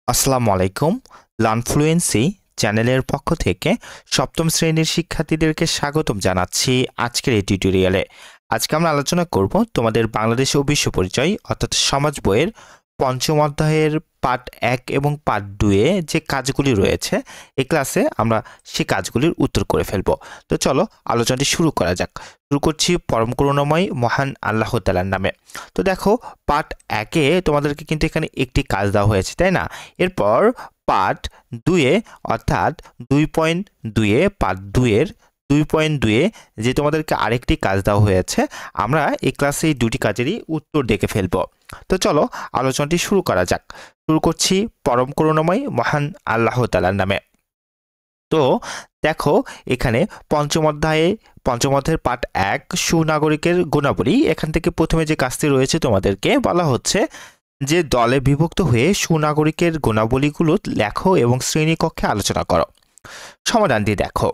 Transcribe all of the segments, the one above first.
আসসালামু আলাইকুম। লার্নফ্লুয়েন্সি চ্যানেলের পক্ষ থেকে সপ্তম শ্রেণীর শিক্ষার্থীদেরকে স্বাগতম জানাচ্ছি আজকের এই টিউটোরিয়ালে। আজকে আমরা আলোচনা করব তোমাদের বাংলাদেশ ও বিশ্ব পরিচয় অর্থাৎ সমাজ বইয়ের পঞ্চম অধ্যায়ের পার্ট 1 এবং পার্ট 2 এ যে কাজগুলি রয়েছে এই ক্লাসে আমরা সেই কাজগুলির উত্তর করে ফেলব। তো চলো আলোচনাটি শুরু করা যাক। শুরু করছি পরম করুণাময় মহান আল্লাহ তাআলার নামে। তো দেখো পার্ট 1 এ তোমাদেরকে কিন্তু এখানে একটি কাজ দেওয়া হয়েছে, তাই না? এরপর পার্ট 2 এ অর্থাৎ 2.2 এ পার্ট 2 এর 2.2 এ যে তোমাদেরকে আরেকটি কাজ দেওয়া হয়েছে, আমরা এই ক্লাসে এই দুটি কাজেরই উত্তর দেখে ফেলব। তো চলো আলোচনাটি শুরু করা যাক। শুরু করছি পরম করুণাময় মহান আল্লাহ তাআলার নামে। তো দেখো এখানে পঞ্চম অধ্যায়ের পার্ট 1 সুনাগরিকের গুণাবলী, এখান থেকে প্রথমে যে কাজটি রয়েছে তোমাদেরকে বলা হচ্ছে যে দলে বিভক্ত হয়ে সুনাগরিকের গুণাবলীগুলো লেখো এবং শ্রেণীকক্ষে আলোচনা করো। সমাধানটি দেখো।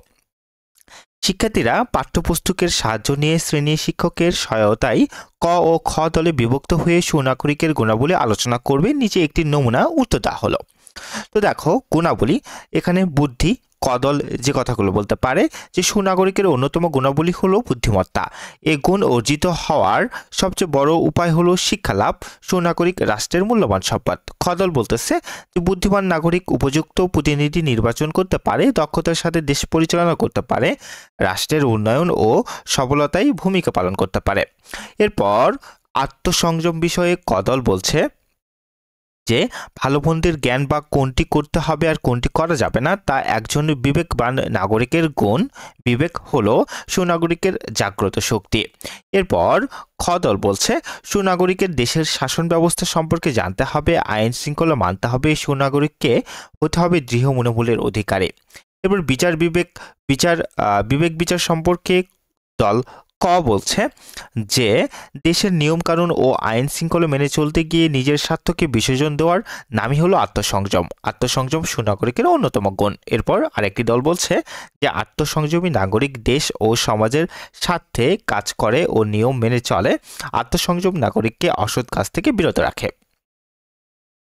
শিক্ষার্থীরা পাঠ্যপুস্তকের সাহায্য নিয়ে শ্রেণী শিক্ষকের সহায়তায় ক ও খ দলে বিভক্ত হয়ে সুনাগরিকের গুণাবলী আলোচনা করবে। নিচে একটি নমুনা উত্তর দেওয়া হলো। তো দেখো গুণাবলী, এখানে বুদ্ধি, কদল যে কথাগুলো বলতে পারে যে সুনাগরিকের অন্যতম গুণাবলী হলো বুদ্ধিমত্তা। এই গুণ অর্জিত হওয়ার সবচেয়ে বড় উপায় হলো শিক্ষা লাভ। সুনাগরিক রাষ্ট্রের মূল্যবান সম্পদ। কদল বলতেছে যে বুদ্ধিমান নাগরিক উপযুক্ত প্রতিনিধি নির্বাচন করতে পারে, দক্ষতার সাথে দেশ পরিচালনা করতে পারে, রাষ্ট্রের উন্নয়ন ও সফলতায় ভূমিকা পালন করতে পারে। এরপর আত্মসংযম বিষয়ে কদল বলছে যে ভালো মন্দের জ্ঞান বা কোনটি করতে হবে আর কোনটি করা যাবে না তা একজন বিবেকবান নাগরিকের গুণ। বিবেক হলো সুনাগরিকের জাগ্রত শক্তি। এরপর খদল বলছে সুনাগরিকের দেশের শাসন ব্যবস্থা সম্পর্কে জানতে হবে, আইন শৃঙ্খলা মানতে হবে, সুনাগরিককে হতে হবে দৃঢ় মনোবলের অধিকারী। এরপর বিবেক বিচার সম্পর্কে দল ক বলছে যে দেশের নিয়মকানুন ও আইন শৃঙ্খলা মেনে চলতে গিয়ে নিজের স্বার্থকে বিসর্জন দেওয়ার নামই হলো আত্মসংযম। আত্মসংযম সুনাগরিকের অন্যতম গুণ। এরপর আরেকটি দল বলছে যে আত্মসংযমী নাগরিক দেশ ও সমাজের স্বার্থে কাজ করে ও নিয়ম মেনে চলে। আত্মসংযম নাগরিককে অসৎ কাজ থেকে বিরত রাখে।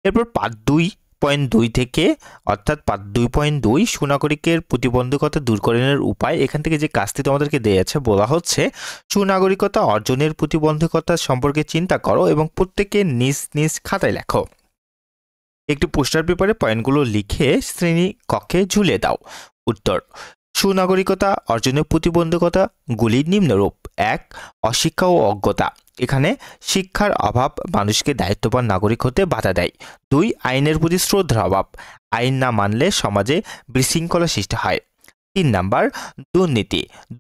এরপর পার্ট 2.2 থেকে অর্থাৎ পার্ট 2.2 সুনাগরিকের প্রতিবন্ধকতা দূরীকরণের উপায়, এখান থেকে যে কাজটি তোমাদেরকে দিয়েছে বলা হচ্ছে সুনাগরিকতা অর্জনের প্রতিবন্ধকতা সম্পর্কে চিন্তা করো এবং প্রত্যেকে নিজ নিজ খাতায় লেখো। একটি পোস্টার পেপারে পয়েন্টগুলো লিখে শ্রেণী কক্ষে ঝুলিয়ে দাও। উত্তর: সুনাগরিকতা অর্জনের প্রতিবন্ধকতাগুলি নিম্নরূপ। 1. অশিক্ষা ও অজ্ঞতা। এখানে শিক্ষার অভাব মানুষকে দায়িত্ববান নাগরিক হতে বাধা দেয়। 2. আইনের প্রতি শ্রদ্ধার অভাব। আইন না মানলে সমাজে বিশৃঙ্খলা সৃষ্টি হয়। 3 নাম্বার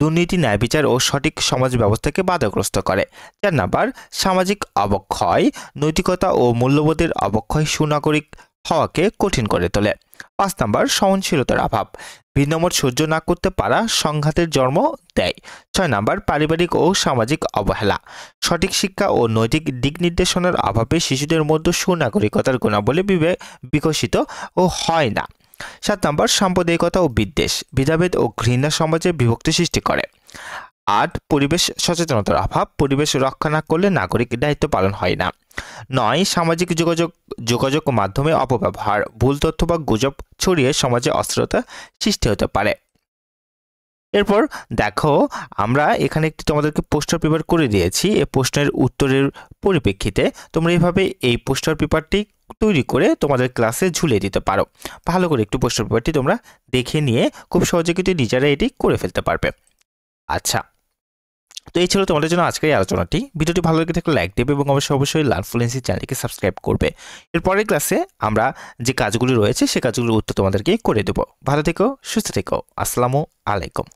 দুর্নীতি ন্যায় বিচার ও সঠিক সমাজ ব্যবস্থাকে বাধাগ্রস্ত করে। 4 নাম্বার সামাজিক অবক্ষয়। নৈতিকতা ও মূল্যবোধের অবক্ষয় সুনাগরিক হওয়াকে কঠিন করে তোলে। 5 নাম্বার সহনশীলতার অভাব। ভিন্নমত সহ্য না করতে পারা সংঘাতের জন্ম দেয়। 6 নাম্বার পারিবারিক ও সামাজিক অবহেলা। সঠিক শিক্ষা ও নৈতিক দিক নির্দেশনার অভাবে শিশুদের মধ্যে সুনাগরিকতার গুণাবলী বিকশিত ও হয় না। 7 নাম্বার সাম্প্রদায়িকতা ও বিদ্বেষ। ভেদাভেদ ও ঘৃণা সমাজে বিভক্তি সৃষ্টি করে। 8 পরিবেশ সচেতনতার অভাব। পরিবেশ রক্ষা না করলে নাগরিক দায়িত্ব পালন হয় না। 9 সামাজিক যোগাযোগ মাধ্যমে অপব্যবহার। ভুল তথ্য বা গুজব ছড়িয়ে সমাজে অস্থিরতা সৃষ্টি হতে পারে। এরপর দেখো আমরা এখানে একটি তোমাদেরকে পোস্টার পেপার করে দিয়েছি। এই প্রশ্নের উত্তরের পরিপ্রেক্ষিতে তোমরা এইভাবে এই পোস্টার পেপারটি তৈরি করে তোমাদের ক্লাসে ঝুলিয়ে দিতে পারো। ভালো করে একটু পোস্টার পেপারটি তোমরা দেখে নিয়ে খুব সহজে কিন্তু নিজেরা এটি করে ফেলতে পারবে। আচ্ছা, তো এই ছিল তোমাদের জন্য আজকের এই আলোচনাটি। ভিডিওটি ভালো লেগে থাকলে লাইক দেবে এবং অবশ্যই লার্নফ্লুয়েন্সি চ্যানেলকে সাবস্ক্রাইব করবে। এরপরের ক্লাসে আমরা যে কাজগুলি রয়েছে সে কাজগুলোর উত্তর তোমাদেরকে করে দেবো। ভালো থেকো, সুস্থ থেকো। আসসালামু আলাইকুম।